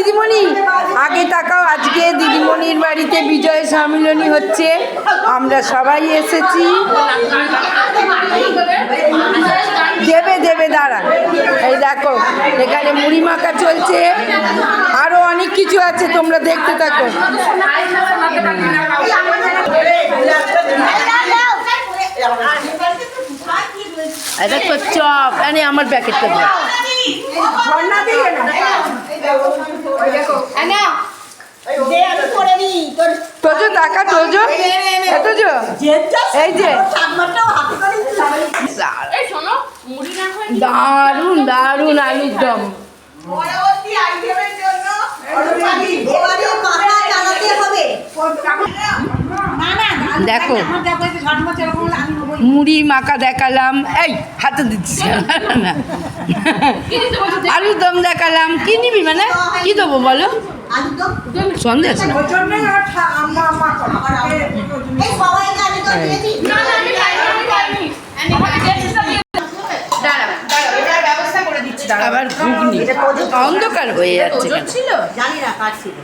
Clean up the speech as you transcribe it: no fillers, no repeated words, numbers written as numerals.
দিদিমণি আগে তাকাও, আজকে দিদিমণির বাড়িতে বিজয় সম্মিলনী হচ্ছে, আমরা সবাই এসেছি। দেবে দেবে দাঁড়া, এই দেখো এখানে মুড়ি মাখা চলছে, আরো অনেক কিছু আছে, তোমরা দেখতে থাকো। দেখো চপ, আরে আমার প্যাকেটটা দাও। তোজো টাকা, তোজো তোজো, এই যে দারুন দারুন আলুর দম। দেখো মুড়ি মাখা দেখালাম, এই হাতে দিচ্ছি না, আলুর দম দেখালাম। কি নিবি মানে কি দেবো বলো? সন্দেশ না, আবার ঘুগনি, অন্ধকার হয়ে যাচ্ছে। জানি না কার ছিল।